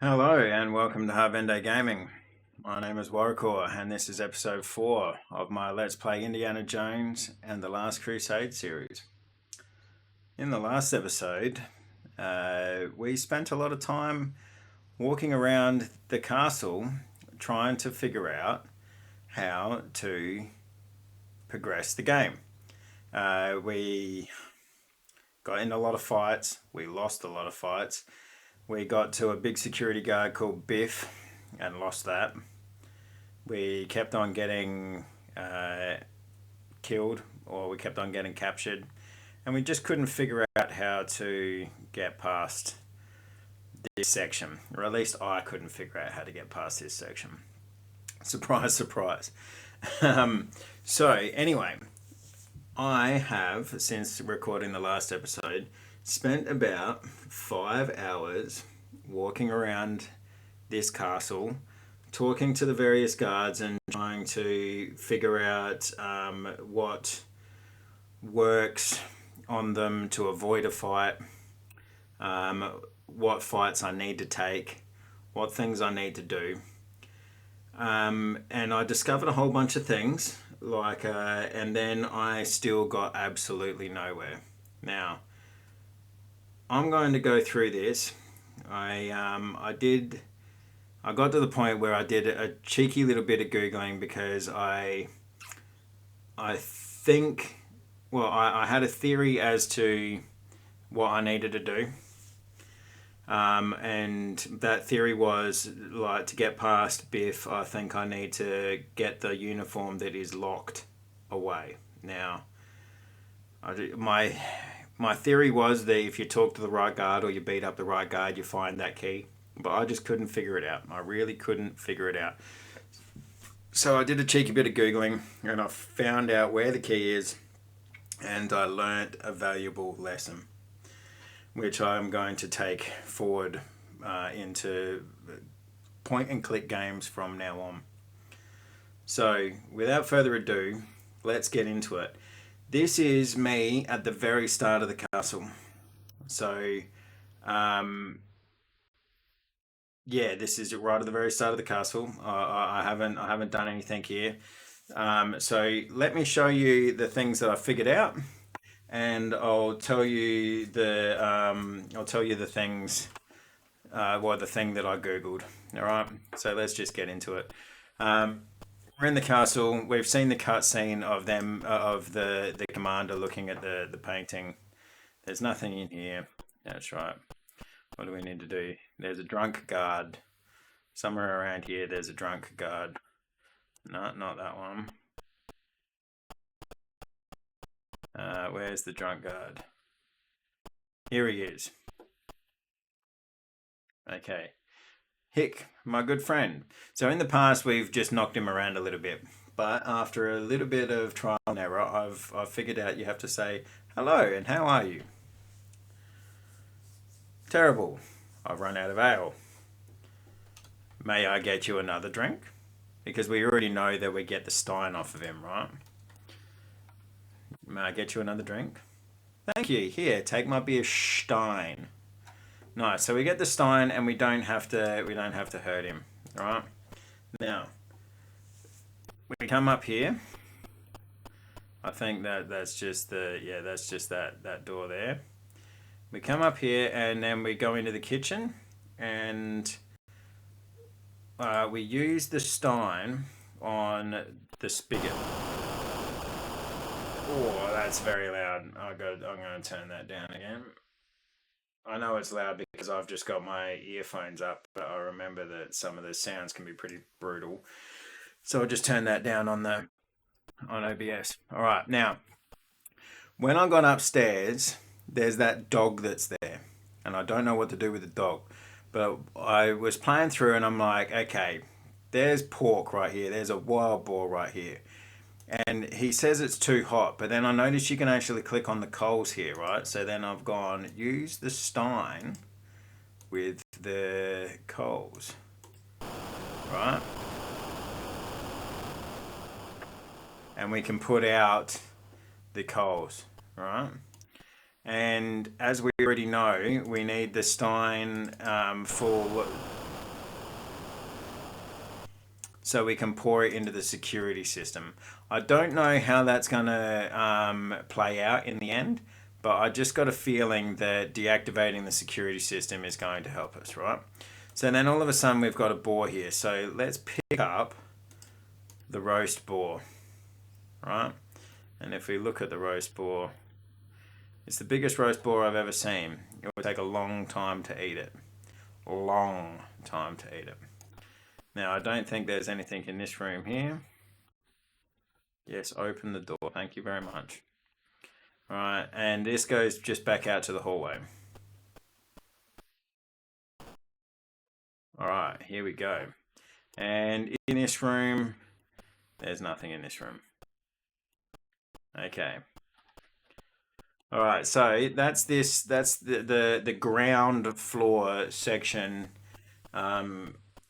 Hello and welcome to Harvende Gaming. My name is Warrior and this is episode 4 of my Let's Play Indiana Jones and the Last Crusade series. In the last episode, we spent a lot of time walking around the castle trying to figure out how to progress the game. We got in a lot of fights, we lost a lot of fights. We got to a big security guard called Biff and lost that. We kept on getting killed, or we kept on getting captured, and we just couldn't figure out how to get past this section, or at least I couldn't figure out how to get past this section. Surprise, surprise. So, anyway, I have, since recording the last episode, spent about 5 hours walking around this castle, talking to the various guards and trying to figure out what works on them to avoid a fight, what fights I need to take, what things I need to do. And I discovered a whole bunch of things, and then I still got absolutely nowhere. Now, I'm going to go through this. I got to the point where I did a cheeky little bit of Googling because I think, I had a theory as to what I needed to do. And that theory was, like, to get past Biff, I think I need to get the uniform that is locked away. Now, my theory was that if you talk to the right guard or you beat up the right guard, you find that key. But I just couldn't figure it out. I really couldn't figure it out. So I did a cheeky bit of Googling and I found out where the key is, and I learnt a valuable lesson, which I'm going to take forward into point and click games from now on. So without further ado, let's get into it. This is me at the very start of the castle. So, this is right at the very start of the castle. I haven't done anything here. So let me show you the things that I figured out, and I'll tell you the things. The thing that I googled. All right. So let's just get into it. We're in the castle. We've seen the cutscene of them, of the commander looking at the painting. There's nothing in here. That's right. What do we need to do? There's a drunk guard. Somewhere around here there's a drunk guard. No, not that one. Where's the drunk guard? Here he is. Okay. Hick, my good friend. So in the past we've just knocked him around a little bit, but after a little bit of trial and error, I've figured out you have to say hello and how are you? Terrible. I've run out of ale. May I get you another drink? Because we already know that we get the stein off of him, right? May I get you another drink? Thank you. Here, take my beer stein. Nice. So we get the stein, and we don't have to hurt him. All right. Now we come up here. I think that's just that door there. We come up here, and then we go into the kitchen, and we use the stein on the spigot. Oh, that's very loud. I'm going to turn that down again. I know it's loud because I've just got my earphones up, but I remember that some of the sounds can be pretty brutal. So I'll just turn that down on OBS. All right, now when I got upstairs, there's that dog that's there, and I don't know what to do with the dog. But I was playing through, and I'm like, okay, there's pork right here. There's a wild boar right here. And he says it's too hot, but then I noticed you can actually click on the coals here, right? So then I've gone, use the stein with the coals, right? And we can put out the coals, right? And as we already know, we need the stein for so we can pour it into the security system. I don't know how that's going to play out in the end, but I just got a feeling that deactivating the security system is going to help us, right? So then all of a sudden we've got a boar here. So let's pick up the roast boar, right? And if we look at the roast boar, it's the biggest roast boar I've ever seen. It would take a long time to eat it. Long time to eat it. Now, I don't think there's anything in this room here. Yes, open the door. Thank you very much. All right, and this goes just back out to the hallway. All right, here we go. And in this room, there's nothing in this room. Okay. All right, so that's this. That's the ground floor section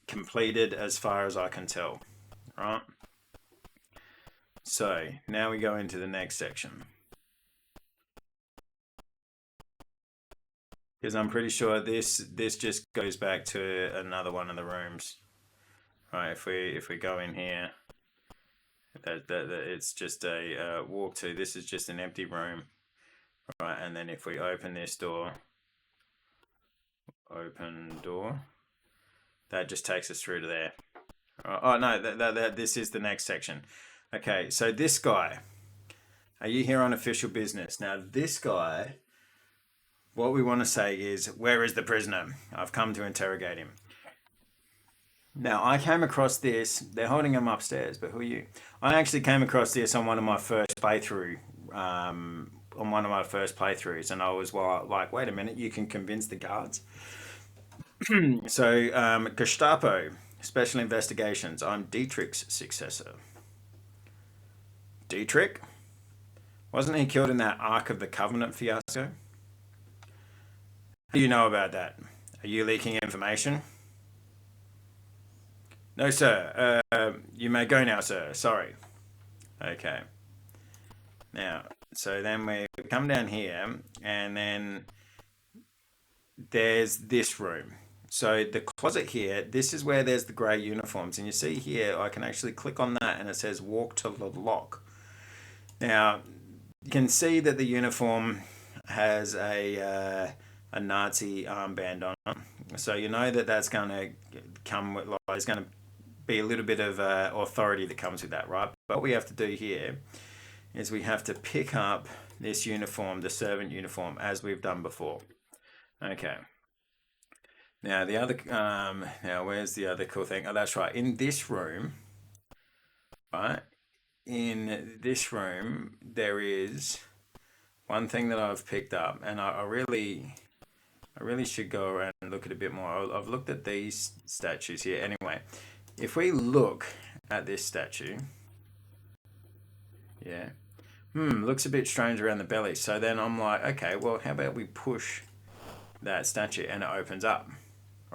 completed as far as I can tell. All right. So now we go into the next section. Because I'm pretty sure this just goes back to another one of the rooms. Right, if we go in here, that it's just a walk to. This is just an empty room, right? And then if we open this door, open door, that just takes us through to there. Oh no, this is the next section. Okay, so this guy, are you here on official business? Now this guy, what we want to say is, where is the prisoner? I've come to interrogate him. Now, I came across this. They're holding him upstairs, but who are you? I actually came across this on one of my first playthroughs, and I was like, wait a minute, you can convince the guards. So, Gestapo, Special Investigations. I'm Dietrich's successor. Dietrich? Wasn't he killed in that Ark of the Covenant fiasco? What do you know about that? Are you leaking information? No, sir. You may go now, sir. Sorry. Okay. Now, so then we come down here, and then there's this room. So the closet here, this is where there's the grey uniforms. And you see here, I can actually click on that, and it says walk to the lock. Now, you can see that the uniform has a Nazi armband on it. So you know that that's going to come with, like, there's going to be a little bit of authority that comes with that, right? But what we have to do here is we have to pick up this uniform, the servant uniform, as we've done before. Okay. Now the other, now where's the other cool thing? Oh, that's right. In this room, right? In this room, there is one thing that I've picked up, and I really should go around and look at a bit more. I've looked at these statues here. Anyway, if we look at this statue, yeah, looks a bit strange around the belly. So then I'm like, okay, well, how about we push that statue and it opens up,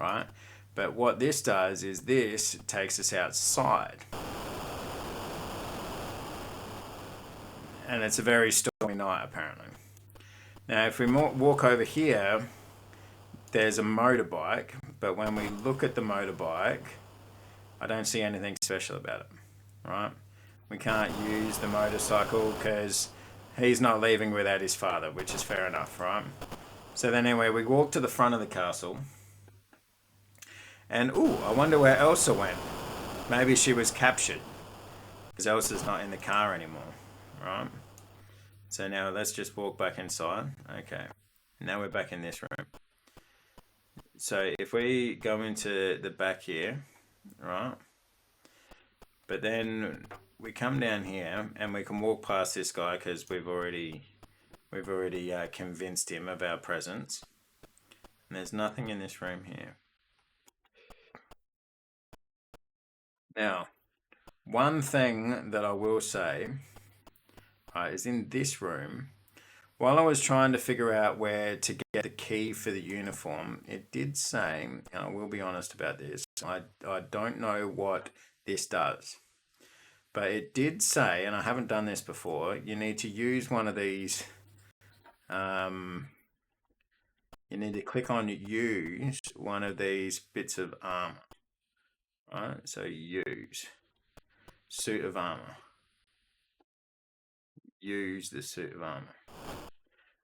right? But what this does is this takes us outside. And it's a very stormy night, apparently. Now, if we walk over here, there's a motorbike, but when we look at the motorbike, I don't see anything special about it, right? We can't use the motorcycle because he's not leaving without his father, which is fair enough, right? So then anyway, we walk to the front of the castle, and I wonder where Elsa went. Maybe she was captured, because Elsa's not in the car anymore, right? So now let's just walk back inside. Okay, now we're back in this room. So if we go into the back here, right, but then we come down here and we can walk past this guy because we've already convinced him of our presence. And there's nothing in this room here. Now, one thing that I will say is in this room, while I was trying to figure out where to get the key for the uniform, it did say, and I will be honest about this, I don't know what this does. But it did say, and I haven't done this before, you need to use one of these, you need to click on use one of these bits of armor. Right, so use suit of armor. Use the suit of armor.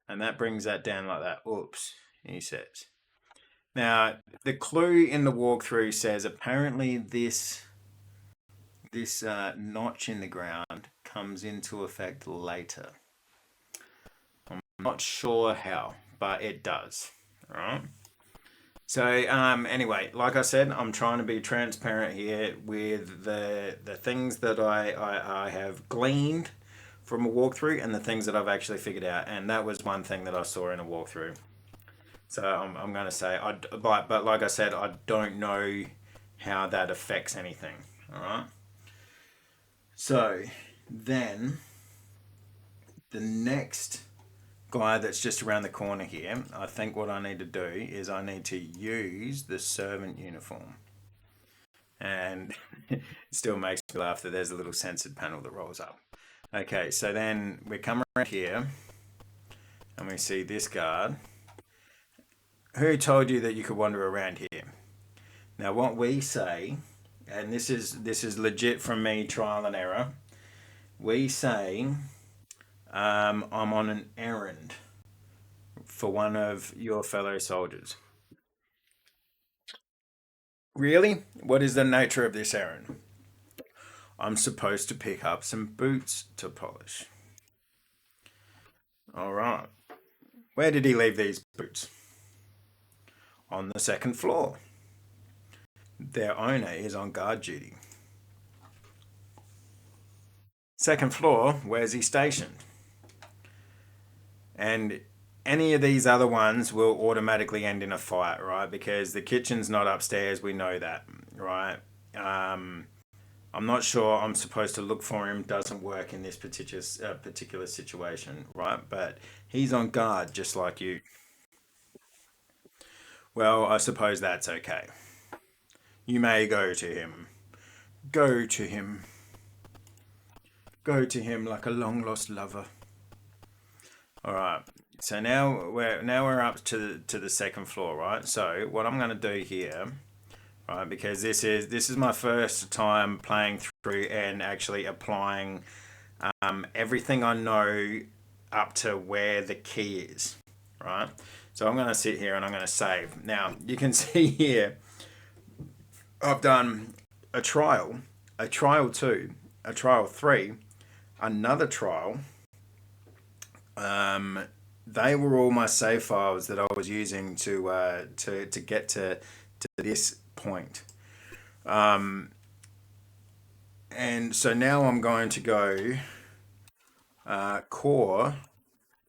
And that brings that down like that. Oops, he says. Now, the clue in the walkthrough says apparently this notch in the ground comes into effect later. I'm not sure how, but it does. All right. So anyway, like I said, I'm trying to be transparent here with the things that I have gleaned from a walkthrough and the things that I've actually figured out. And that was one thing that I saw in a walkthrough. So I'm going to say, but like I said, I don't know how that affects anything. All right. So then the next guy that's just around the corner here, I think what I need to do is I need to use the servant uniform. And it still makes me laugh that there's a little censored panel that rolls up. Okay, so then we come around here and we see this guard. Who told you that you could wander around here? Now what we say, and this is legit from me, trial and error, we say I'm on an errand for one of your fellow soldiers. Really? What is the nature of this errand? I'm supposed to pick up some boots to polish. All right. Where did he leave these boots? On the second floor. Their owner is on guard duty. Second floor, where's he stationed? And any of these other ones will automatically end in a fight, right? Because the kitchen's not upstairs, we know that, right? I'm not sure I'm supposed to look for him. Doesn't work in this particular situation, right? But he's on guard just like you. Well, I suppose that's okay. You may go to him. Go to him. Go to him like a long lost lover. All right. So now we're up to the second floor, right? So what I'm going to do here, right, because this is my first time playing through and actually applying everything I know up to where the key is, right? So I'm going to sit here and I'm going to save. Now you can see here, I've done a trial 2, a trial 3, another trial. They were all my save files that I was using to get to this point. And so now I'm going to go core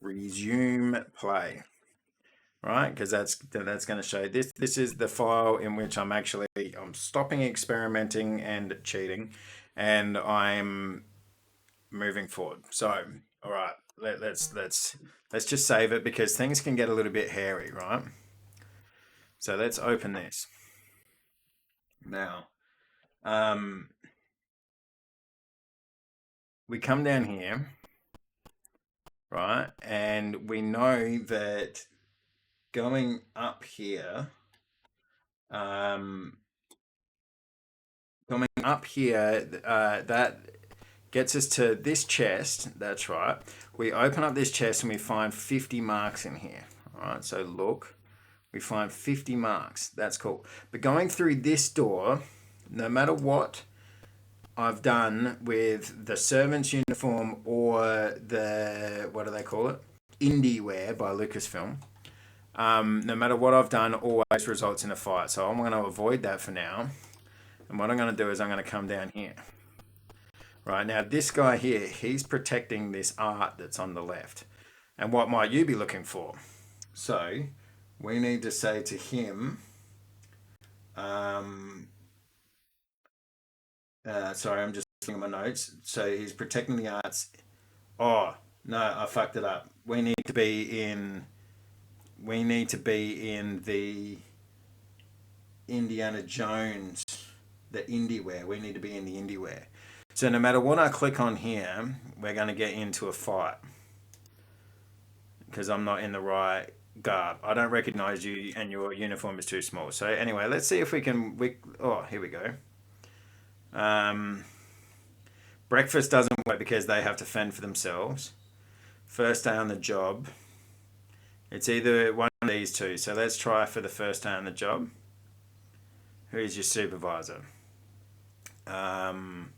resume play, right? Because that's going to show this is the file in which I'm stopping experimenting and cheating, and I'm moving forward. So all right, let's just save it because things can get a little bit hairy, right? So let's open this now. We come down here, right? And we know that going up here, um, that gets us to this chest. That's right. We open up this chest and we find 50 marks in here. All right, so look, we find 50 marks. That's cool. But going through this door, no matter what I've done with the servant's uniform or the, what do they call it? Indie wear by Lucasfilm. No matter what I've done, always results in a fight. So I'm going to avoid that for now. And what I'm going to do is I'm going to come down here. Right, now this guy here, he's protecting this art that's on the left. And what might you be looking for? So we need to say to him, sorry, I'm just looking at my notes. So he's protecting the arts. Oh, no, I fucked it up. We need to be in the Indiana Jones, the indie wear. We need to be in the indie wear. So no matter what I click on here, we're going to get into a fight because I'm not in the right garb. I don't recognize you and your uniform is too small. So anyway, let's see if we can... oh, here we go. Um, breakfast doesn't work because they have to fend for themselves. First day on the job. It's either one of these two. So let's try for the first day on the job. Who is your supervisor? Um,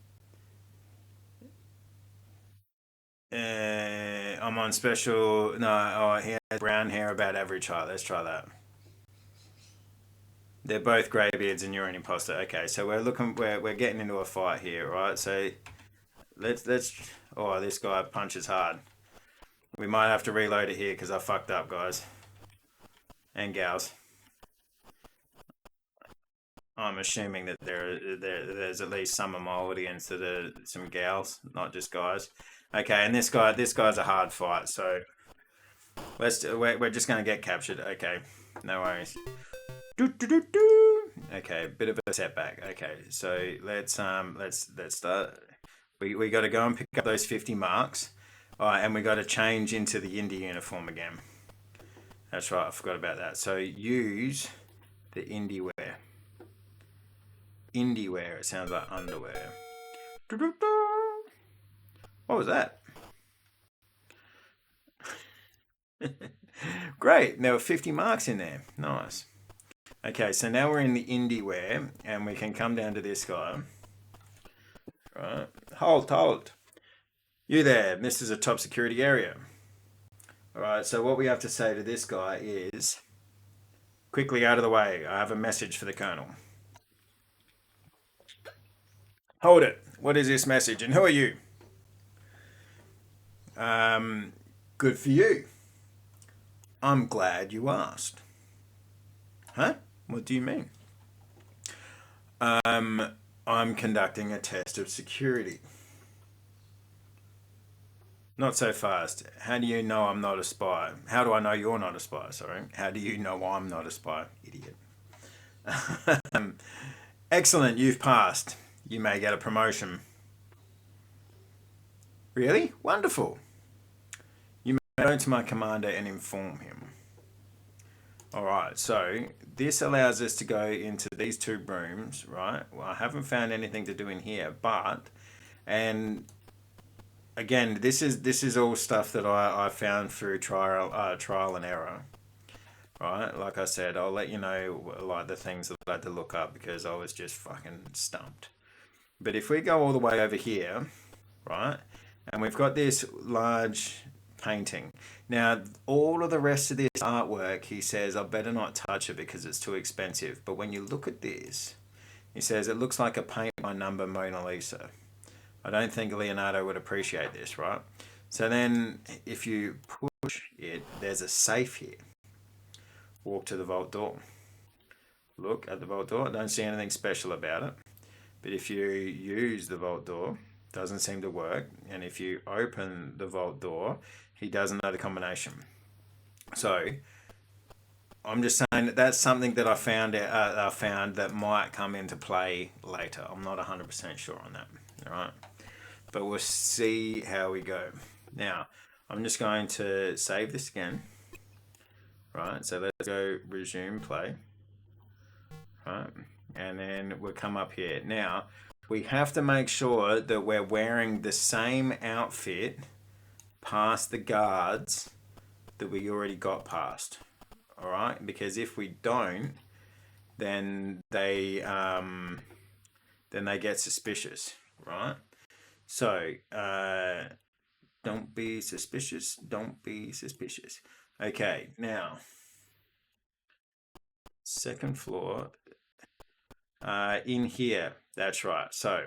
I'm on special. No, oh, he has brown hair, about average height. Let's try that. They're both greybeards, and you're an imposter. Okay, so we're looking. We're getting into a fight here, right? So let's. Oh, this guy punches hard. We might have to reload it here because I fucked up, guys and gals. I'm assuming that there's at least some of my audience that are some gals, not just guys. Okay, and this guy's a hard fight. So we're just gonna get captured. Okay, no worries. Do, do, do, do. Okay, bit of a setback. Okay, so let's start. We got to go and pick up those 50 marks. All right, and we got to change into the indie uniform again. That's right, I forgot about that. So use the indie wear. Indie wear, it sounds like underwear. What was that? Great, there were 50 marks in there. Nice. Okay, so now we're in the indie wear, and we can come down to this guy. Right. Hold. You there, this is a top security area. Alright, so what we have to say to this guy is, quickly out of the way, I have a message for the Colonel. Hold it. What is this message, and who are you? Good for you. I'm glad you asked. Huh? What do you mean? I'm conducting a test of security. Not so fast. How do you know I'm not a spy? How do I know you're not a spy? Sorry. How do you know I'm not a spy? Idiot. Excellent, you've passed. You may get a promotion. Really? Wonderful. You may go to my commander and inform him. Alright, so this allows us to go into these two rooms, right? Well, I haven't found anything to do in here, but, and again, this is all stuff that I found through trial and error, right? Like I said, I'll let you know like the things that I had to look up because I was just fucking stumped. But if we go all the way over here, right, and we've got this large painting. Now, all of the rest of this artwork, he says, I better not touch it because it's too expensive. But when you look at this, he says it looks like a paint by number Mona Lisa. I don't think Leonardo would appreciate this, right? So then if you push it, there's a safe here. Walk to the vault door. Look at the vault door. I don't see anything special about it. But if you use the vault door, it doesn't seem to work. And if you open the vault door, he doesn't know the combination. So I'm just saying that that's something that I found that might come into play later. I'm not 100% sure on that. All right. But we'll see how we go. Now, I'm just going to save this again. Right, so let's go resume play. Right, and then we'll come up here. Now, we have to make sure that we're wearing the same outfit past the guards that we already got past. All right, because if we don't, then they get suspicious, right? So, don't be suspicious. Don't be suspicious. Okay, now, second floor. In here, that's right. So,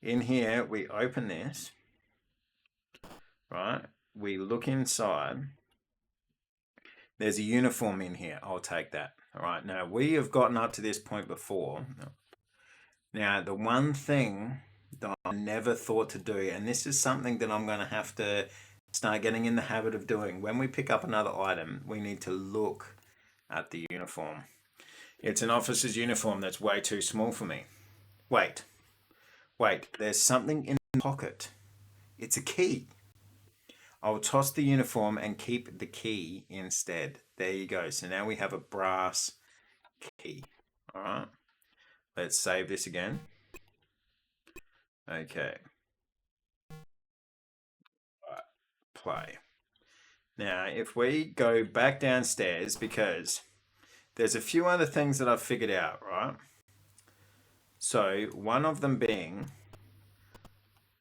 in here, we open this, right? We look inside. There's a uniform in here. I'll take that. All right. Now, we have gotten up to this point before. Now, the one thing that I never thought to do, and this is something that I'm going to have to start getting in the habit of doing. When we pick up another item, we need to look at the uniform. It's an officer's uniform that's way too small for me. Wait, there's something in the pocket. It's a key. I'll toss the uniform and keep the key instead. There you go. So now we have a brass key. All right. Let's save this again. Okay. Right. Play. Now, if we go back downstairs, because there's a few other things that I've figured out, right? So, one of them being,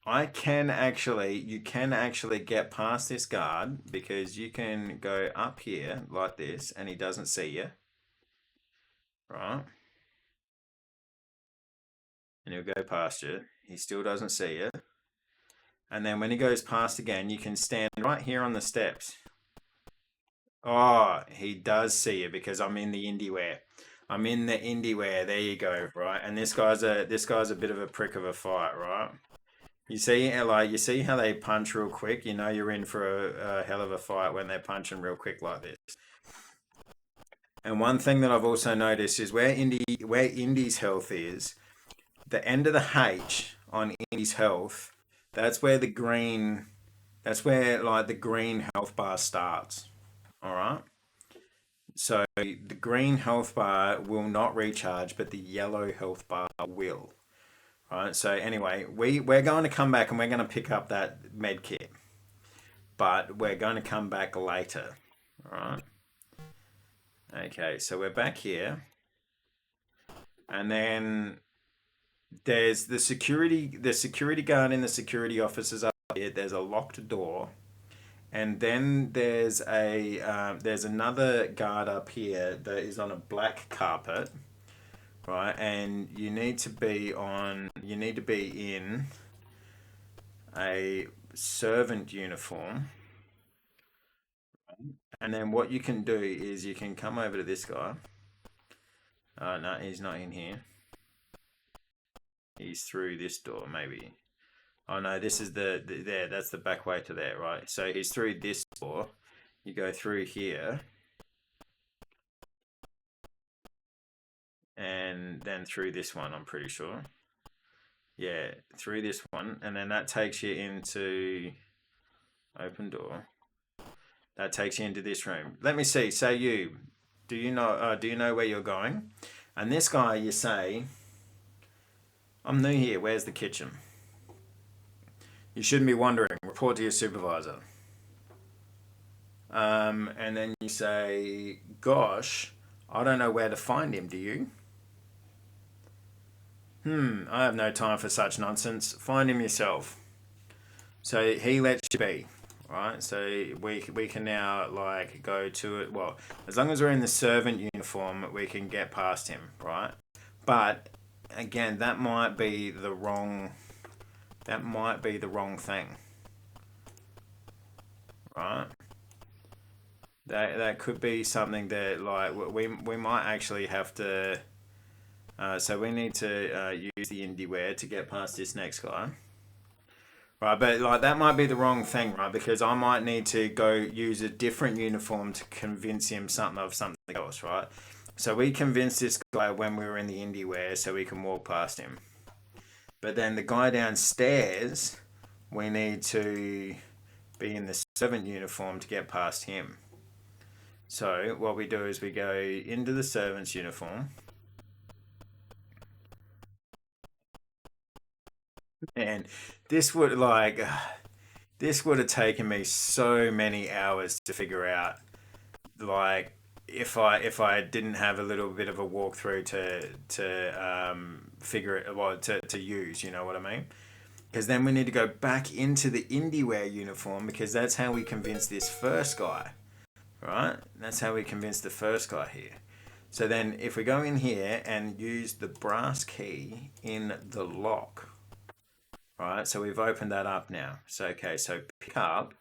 you can actually get past this guard because you can go up here like this and he doesn't see you, right? And he'll go past you. He still doesn't see you. And then when he goes past again, you can stand right here on the steps. Oh, he does see you because I'm in the indie wear. I'm in the indie wear. There you go, right? And this guy's a bit of a prick of a fight, right? You see how they punch real quick. You know you're in for a hell of a fight when they're punching real quick like this. And one thing that I've also noticed is where Indy's health is, the end of the H on Indy's health, that's where the green, that's where like the green health bar starts. All right. So the green health bar will not recharge, but the yellow health bar will. Right. So anyway, we're going to come back and we're going to pick up that med kit, but we're going to come back later. All right. Okay. So we're back here, and then there's the security guard and the security officers up here. There's a locked door, and then there's another guard up here that is on a black carpet, right? And you need to be in a servant uniform. And then what you can do is you can come over to this guy. No, he's not in here. He's through this door, maybe. Oh no, this is there. That's the back way to there, right? So he's through this door. You go through here, and then through this one. I'm pretty sure. Yeah, through this one, and then that takes you into open door. That takes you into this room. Let me see. Say you. Do you know where you're going? And this guy, you say, I'm new here. Where's the kitchen? You shouldn't be wondering. Report to your supervisor. And then you say, gosh, I don't know where to find him. Do you? I have no time for such nonsense. Find him yourself. So he lets you be, right? So we can now like go to it. Well, as long as we're in the servant uniform, we can get past him, right? But again, that might be the wrong. That might be the wrong thing, right? That could be something that like we might actually have to. So we need to use the indie wear to get past this next guy. Right, but like that might be the wrong thing, right? Because I might need to go use a different uniform to convince him something else, right? So we convinced this guy when we were in the indie wear so we can walk past him. But then the guy downstairs, we need to be in the servant uniform to get past him. So what we do is we go into the servant's uniform. And this would like this would have taken me so many hours to figure out. Like if I didn't have a little bit of a walkthrough to figure it well to use, you know what I mean? Because then we need to go back into the IndieWare uniform because that's how we convince this first guy, right? That's how we convince the first guy here. So then if we go in here and use the brass key in the lock, right? So we've opened that up now. So okay, so pick up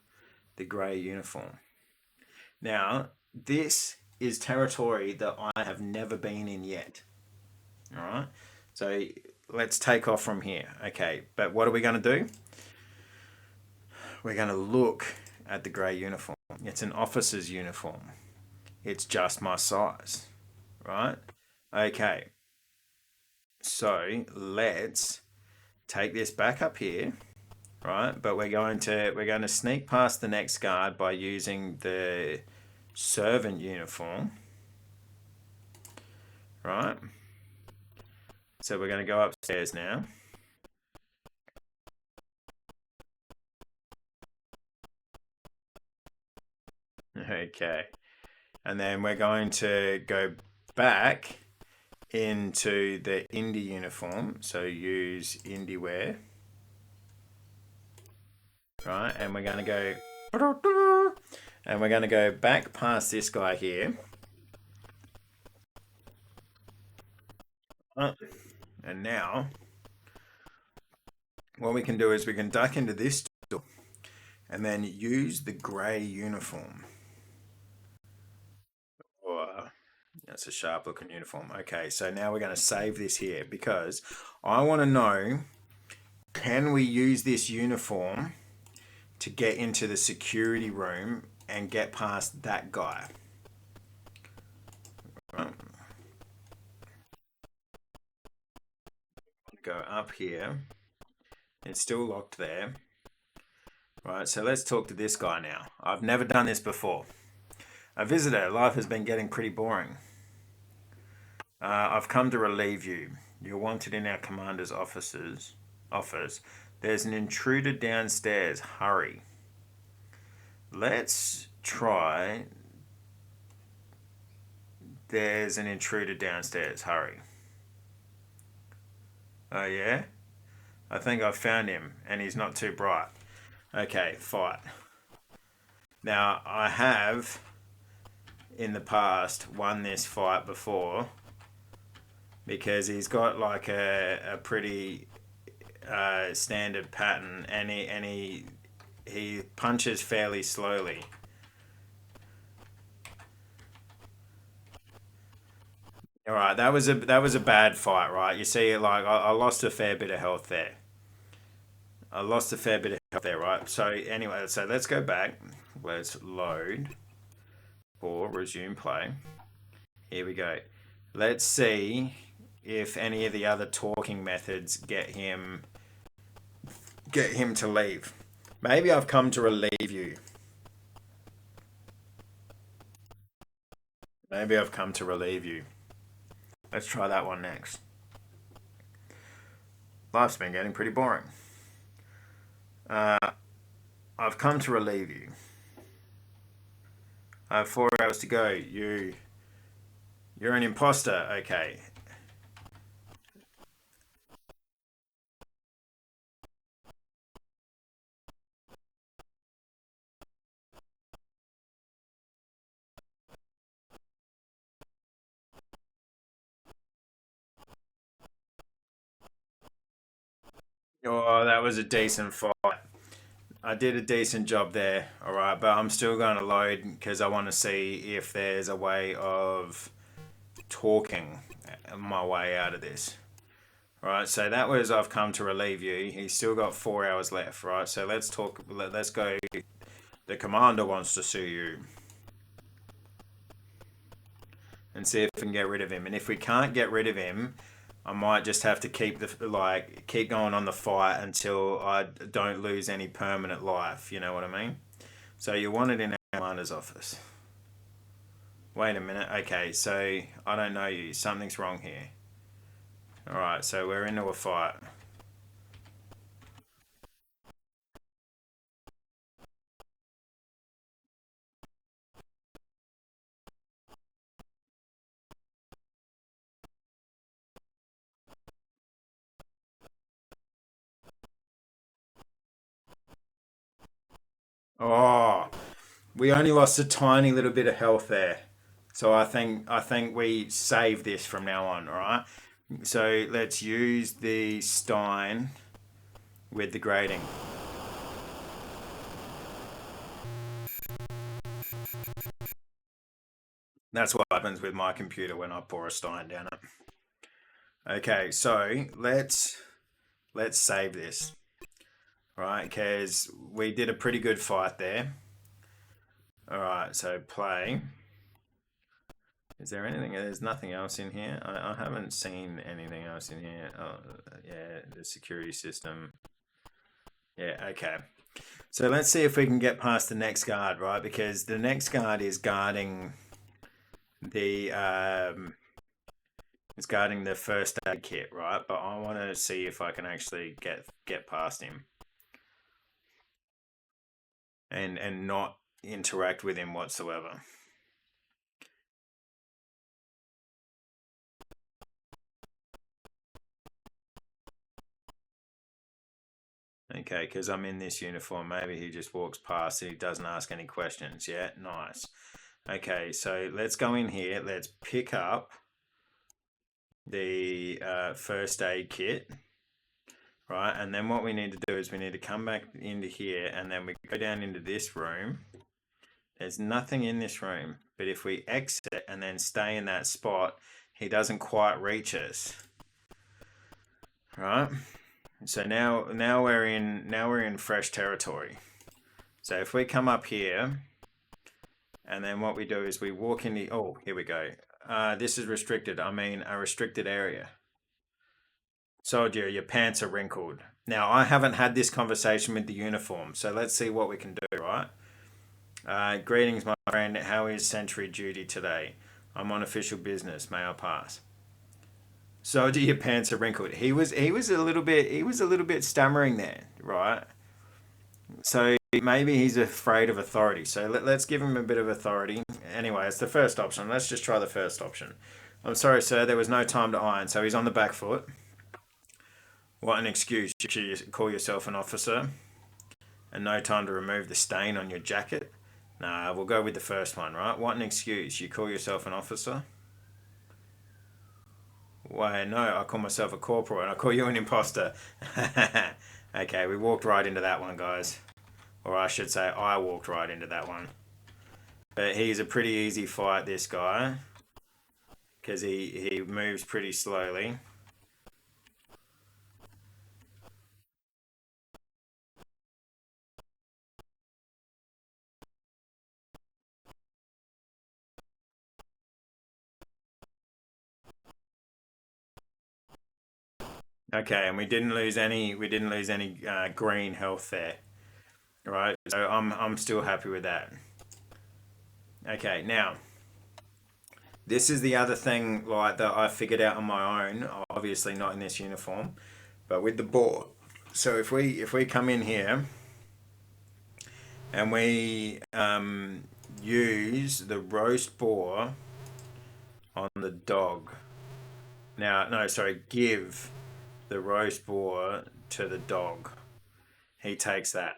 the grey uniform. Now this is territory that I have never been in yet. All right. So let's take off from here. Okay, but what are we going to do? We're going to look at the grey uniform. It's an officer's uniform. It's just my size, right? Okay. So let's take this back up here, right? But we're going to sneak past the next guard by using the servant uniform, right? So we're going to go upstairs now. Okay. And then we're going to go back into the indie uniform. So use indie wear. Right, and we're going to go... And we're going to go back past this guy here. And now, what we can do is we can duck into this tool and then use the grey uniform. That's a sharp looking uniform. Okay, so now we're going to save this here because I want to know, can we use this uniform to get into the security room and get past that guy? Go up here. It's still locked there. Right, so let's talk to this guy now. I've never done this before. A visitor, life has been getting pretty boring. I've come to relieve you. You're wanted in our commander's office. There's an intruder downstairs. Hurry. Let's try. There's an intruder downstairs. Hurry. Oh, yeah? I think I've found him, and he's not too bright. Okay, fight. Now, I have, in the past, won this fight before because he's got like a pretty standard pattern, and he punches fairly slowly. All right, that was a bad fight, right? You see, like I lost a fair bit of health there. I lost a fair bit of health there, right? So anyway, so let's go back. Let's load or resume play. Here we go. Let's see if any of the other talking methods get him to leave. Maybe I've come to relieve you. Maybe I've come to relieve you. Let's try that one next. Life's been getting pretty boring. I've come to relieve you. I have 4 hours to go. You're an imposter. Okay. Oh, that was a decent fight. I did a decent job there, all right, but I'm still going to load because I want to see if there's a way of talking my way out of this. Right, so that was I've come to relieve you. He's still got 4 hours left, right? So let's talk. Let's go. The commander wants to see you and see if we can get rid of him. And if we can't get rid of him, I might just have to keep going on the fight until I don't lose any permanent life. You know what I mean? So you want it in our commander's office. Wait a minute. Okay, so I don't know you. Something's wrong here. All right, so we're into a fight. Oh, we only lost a tiny little bit of health there. So I think we save this from now on, all right? So let's use the Stein with the grading. That's what happens with my computer when I pour a Stein down it. Okay, so let's save this, right? Because we did a pretty good fight there. All right, so play. Is there anything? There's nothing else in here. I haven't seen anything else in here. Oh, yeah, the security system. Yeah, okay. So let's see if we can get past the next guard, right? Because the next guard is guarding the first aid kit, right? But I want to see if I can actually get past him and not interact with him whatsoever. Okay, because I'm in this uniform. Maybe he just walks past and he doesn't ask any questions. Yeah, nice. Okay, so let's go in here. Let's pick up the first aid kit, right? And then what we need to do is we need to come back into here and then we go down into this room. There's nothing in this room, but if we exit and then stay in that spot, he doesn't quite reach us, right? So now we're in fresh territory. So if we come up here, and then what we do is we walk in the, oh, here we go. This is restricted. I mean, a restricted area. Soldier, your pants are wrinkled. Now, I haven't had this conversation with the uniform, so let's see what we can do, right? Greetings, my friend. How is sentry duty today? I'm on official business. May I pass? Soldier, your pants are wrinkled. He was a little bit stammering there, right? So maybe he's afraid of authority. So let's give him a bit of authority. Anyway, it's the first option. Let's just try the first option. I'm sorry, sir. There was no time to iron. So he's on the back foot. What an excuse. You call yourself an officer. And no time to remove the stain on your jacket. Nah, we'll go with the first one, right? What an excuse. You call yourself an officer? Why, no, I call myself a corporal and I call you an imposter. Okay, we walked right into that one, guys. Or I should say, I walked right into that one. But he's a pretty easy fight, this guy. Because he moves pretty slowly. Okay, and we didn't lose any green health there. Right? So I'm still happy with that. Okay, now this is the other thing like that I figured out on my own, obviously not in this uniform, but with the boar. So if we come in here and we use the roast boar on the dog. Now, no, sorry, give the roast boar to the dog. He takes that.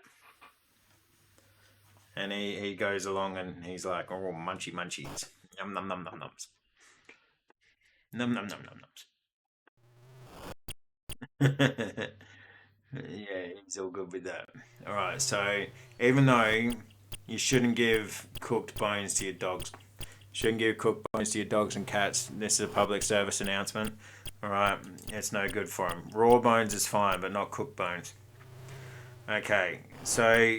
And he goes along and he's like, oh, munchy munchies. Num num num num nums. Num num num num nums. Yeah, he's all good with that. All right, so even though you shouldn't give cooked bones to your dogs, shouldn't give cooked bones to your dogs and cats. This is a public service announcement. All right, it's no good for them. Raw bones is fine, but not cooked bones. Okay, so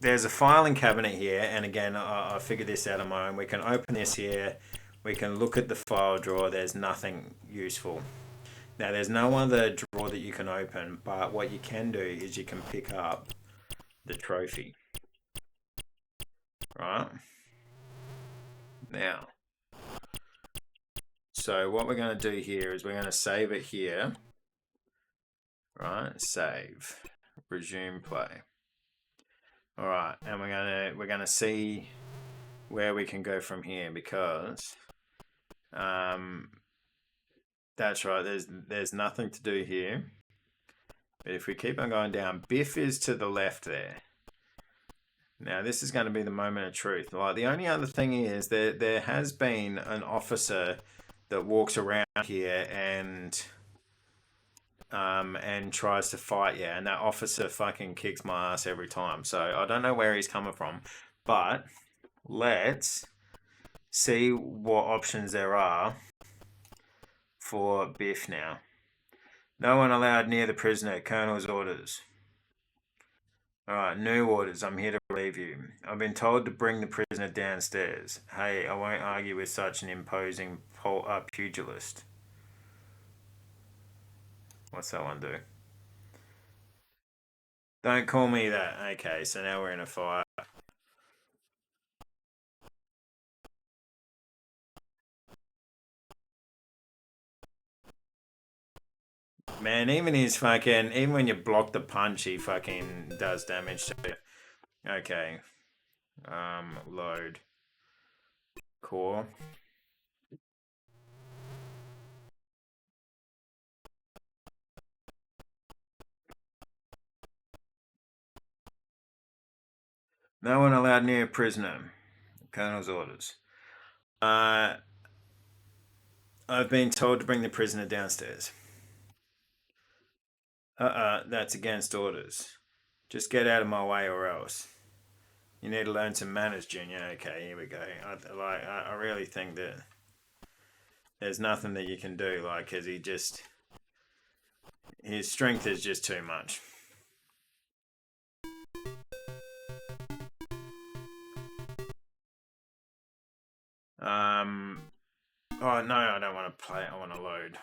there's a filing cabinet here, and again, I figured this out on my own. We can open this here. We can look at the file drawer. There's nothing useful. Now, there's no other drawer that you can open, but what you can do is you can pick up the trophy. Right? Now, so what we're going to do here is we're going to save it here. Right? Save. Resume play. All right, and we're gonna see where we can go from here because that's right. There's nothing to do here. But if we keep on going down, Biff is to the left there. Now this is going to be the moment of truth. Like the only other thing is there has been an officer that walks around here and tries to fight you, and that officer fucking kicks my ass every time. So I don't know where he's coming from, but let's see what options there are for Biff now. No one allowed near the prisoner. Colonel's orders. All right, new orders. I'm here to relieve you. I've been told to bring the prisoner downstairs. Hey, I won't argue with such an imposing pugilist. What's that one do? Don't call me that. Okay, so now we're in a fight. Man, even when you block the punch, he fucking does damage to you. Okay. Load. Core. No one allowed near prisoner. Colonel's orders. I've been told to bring the prisoner downstairs. That's against orders. Just get out of my way or else. You need to learn some manners, Junior. Okay, here we go. I really think that there's nothing that you can do, like, cause his strength is just too much. Oh no, I don't want to play. I want to load.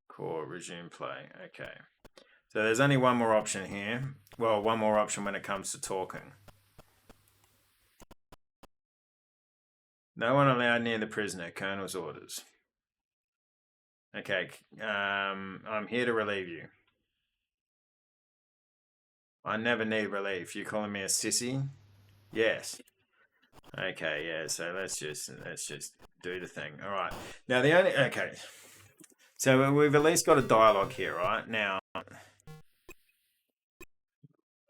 Core, resume play. Okay. So there's only one more option here. Well, one more option when it comes to talking. No one allowed near the prisoner. Colonel's orders. Okay. I'm here to relieve you. I never need relief. You calling me a sissy? Yes. Okay, yeah, so let's just do the thing. All right. Now the only okay. So we've at least got a dialogue here, right? Now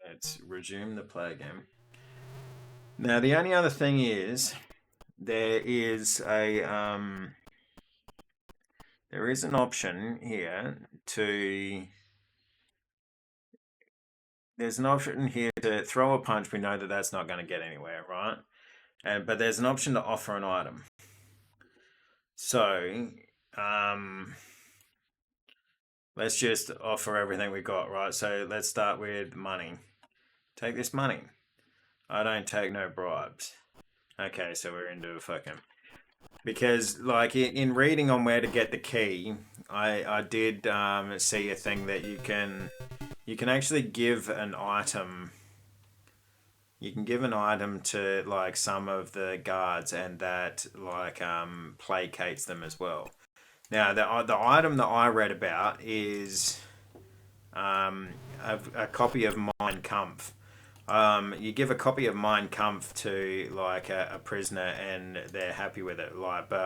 let's resume the play game. Now the only other thing is there is an option here to there's an option here to throw a punch. We know that that's not going to get anywhere, right? But there's an option to offer an item. So, let's just offer everything we got, right? So let's start with money. Take this money. I don't take no bribes. Okay, so we're into a fucking because like in reading on where to get the key, I did see a thing that you can actually give an item. You can give an item to like some of the guards, and that like placates them as well. Now the item that I read about is a copy of Mein Kampf. You give a copy of Mein Kampf to like a prisoner, and they're happy with it. Like, but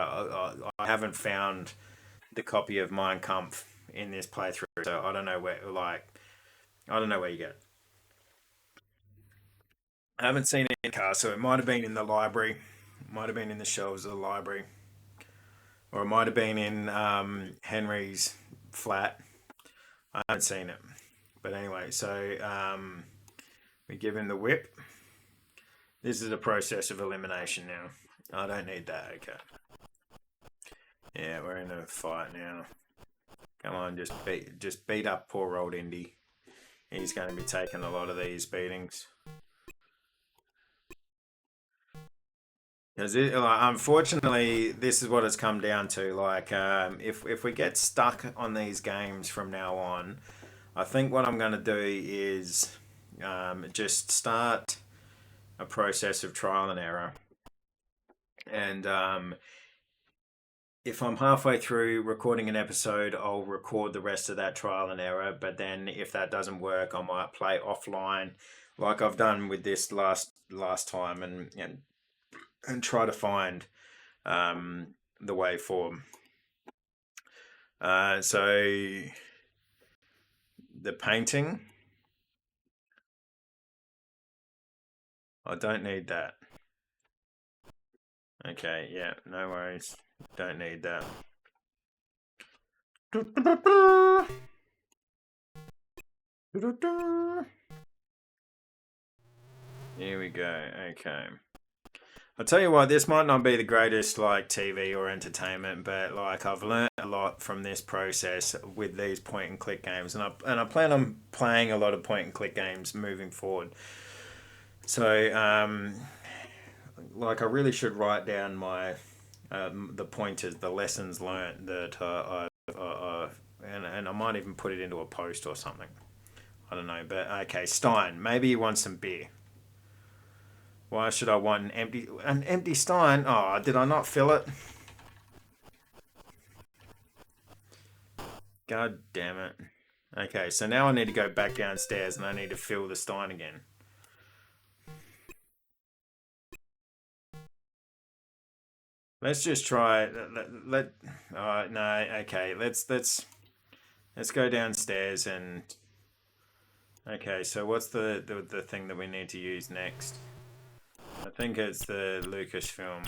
I haven't found the copy of Mein Kampf in this playthrough, so I don't know where. Like, I don't know where you get it. I haven't seen it in the car, so it might have been in the library, might have been in the shelves of the library, or it might have been in Henry's flat. I haven't seen it, but anyway, so we give him the whip. This is a process of elimination now. I don't need that. Okay. Yeah, we're in a fight now. Come on, just beat up poor old Indy. He's going to be taking a lot of these beatings. Because unfortunately, this is what it's come down to. Like, if we get stuck on these games from now on, I think what I'm going to do is just start a process of trial and error. And if I'm halfway through recording an episode, I'll record the rest of that trial and error. But then if that doesn't work, I might play offline, like I've done with this last time, and try to find the way forward. So the painting, I don't need that. Okay, yeah, no worries. Don't need that. Here we go. Okay. I'll tell you what, this might not be the greatest like TV or entertainment, but like I've learned a lot from this process with these point and click games, and I plan on playing a lot of point and click games moving forward. So like I really should write down my the pointers, the lessons learned that and I might even put it into a post or something. I don't know, but okay, Stein, maybe you want some beer. Why should I want an empty stein? Oh, did I not fill it? God damn it. Okay, so now I need to go back downstairs and I need to fill the stein again. Let's just try. No. Okay. Let's go downstairs and. Okay. So what's the thing that we need to use next? I think it's the Lucasfilm.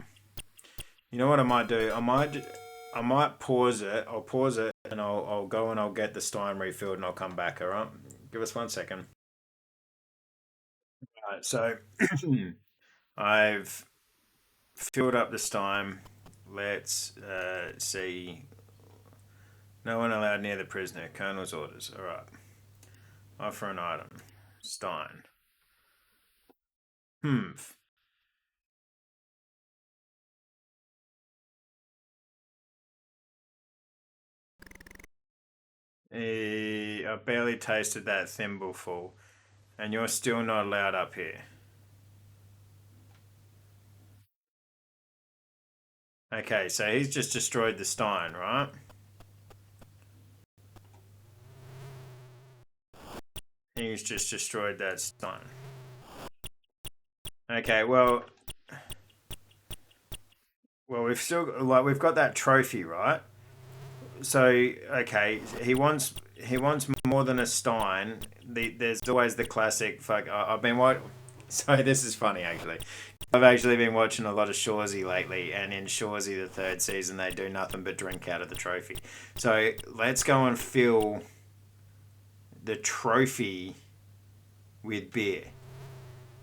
You know what I might do? I might pause it. I'll pause it and I'll go and I'll get the Stein refilled and I'll come back. All right. Give us 1 second. All right. So I've filled up the Stein. Let's see. No one allowed near the prisoner. Colonel's orders. All right. Offer an item. Stein. Hmm. I barely tasted that thimbleful, and you're still not allowed up here. Okay, so he's just destroyed the Stein, right? He's just destroyed that Stein. Okay, well, we've got that trophy, right? So okay, he wants more than a Stein. There's always the classic. Fuck, I've been what? So this is funny actually. I've actually been watching a lot of Shorzy lately, and in Shorzy the third season they do nothing but drink out of the trophy. So let's go and fill the trophy with beer.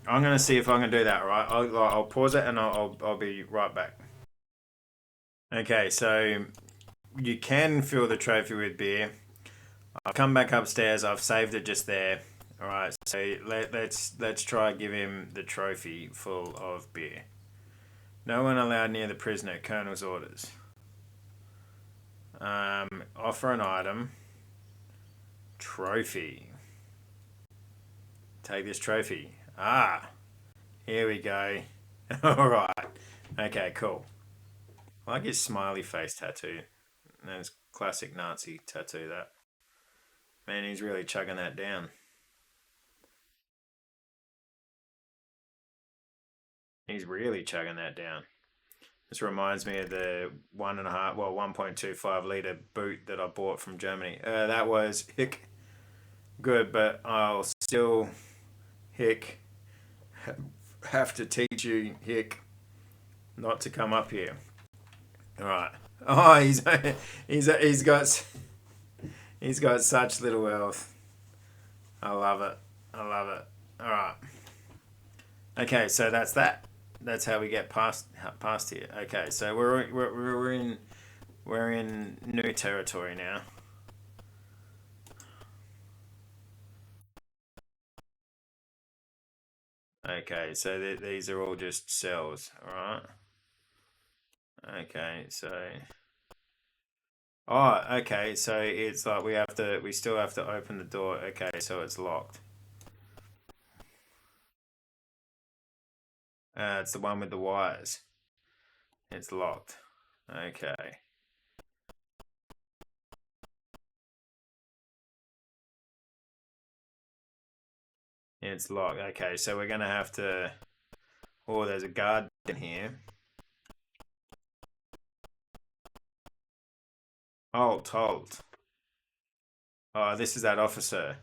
I'm gonna see if I can do that. Right, I'll pause it and I'll be right back. Okay, so you can fill the trophy with beer. I've come back upstairs. I've saved it just there. All right. So let's try give him the trophy full of beer. No one allowed near the prisoner. Colonel's orders. Offer an item. Trophy. Take this trophy. Ah, here we go. All right. Okay. Cool. I like his smiley face tattoo. That's classic Nazi tattoo. That man, he's really chugging that down. He's really chugging that down. This reminds me of the 1.25 liter boot that I bought from Germany. That was hick good, but I'll still hick have to teach you hick not to come up here. All right. Oh, he's got such little health. I love it. I love it. All right. Okay, so that's that. That's how we get past here. Okay, so we're in new territory now. Okay, so these are all just cells, all right? Okay, so okay, so it's like we still have to open the door. Okay, so it's locked. It's the one with the wires. It's locked. Okay, it's locked. Okay, so we're gonna have to. Oh, there's a guard in here. Halt, halt. Oh, this is that officer.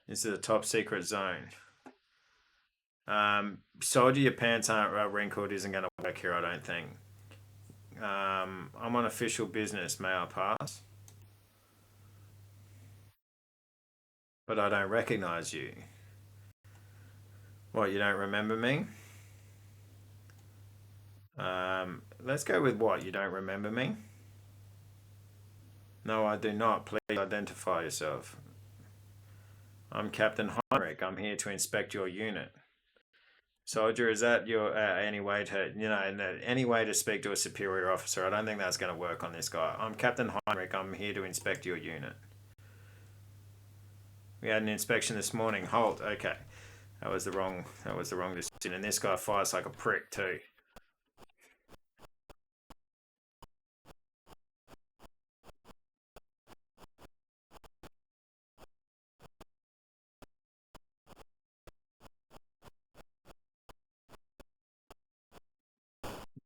This is a top secret zone. Soldier, your pants aren't wrinkled isn't going to work here, I don't think. I'm on official business. May I pass? But I don't recognize you. What, you don't remember me? Let's go with what? You don't remember me? No, I do not. Please identify yourself. I'm Captain Heinrich. I'm here to inspect your unit. Soldier, is that your any way to any way to speak to a superior officer? I don't think that's going to work on this guy. I'm Captain Heinrich. I'm here to inspect your unit. We had an inspection this morning. Halt. Okay, that was the wrong decision. And this guy fires like a prick too.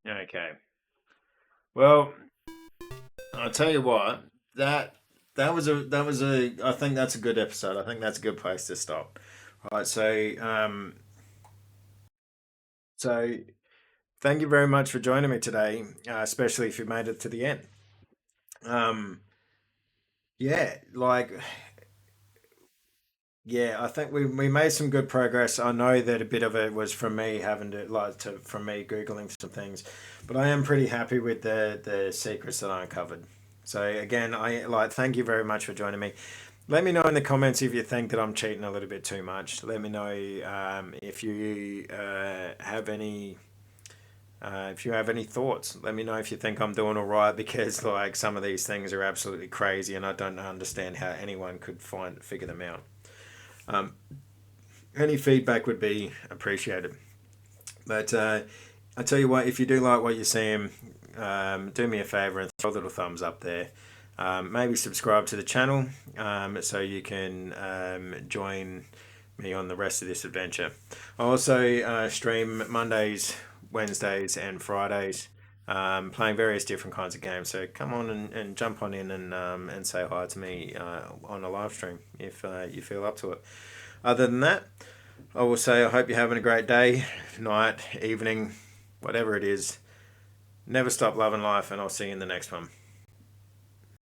Okay. Well, I'll tell you what. That that was a. I think that's a good episode. I think that's a good place to stop. Right. So thank you very much for joining me today, especially if you made it to the end. Um, yeah, yeah, I think we made some good progress. I know that a bit of it was from me having to from me googling some things, but I am pretty happy with the secrets that I uncovered. So again, I like thank you very much for joining me. Let me know in the comments if you think that I'm cheating a little bit too much. Let me know if you have any if you have any thoughts. Let me know if you think I'm doing all right because like some of these things are absolutely crazy and I don't understand how anyone could figure them out. Um, any feedback would be appreciated. But I tell you what, if you do like what you're seeing, do me a favor and throw a little thumbs up there. Maybe subscribe to the channel so you can join me on the rest of this adventure. I also stream Mondays, Wednesdays, and Fridays, playing various different kinds of games. So come on and jump on in and say hi to me on a live stream if you feel up to it. Other than that, I will say I hope you're having a great day, night, evening, whatever it is. Never stop loving life, and I'll see you in the next one.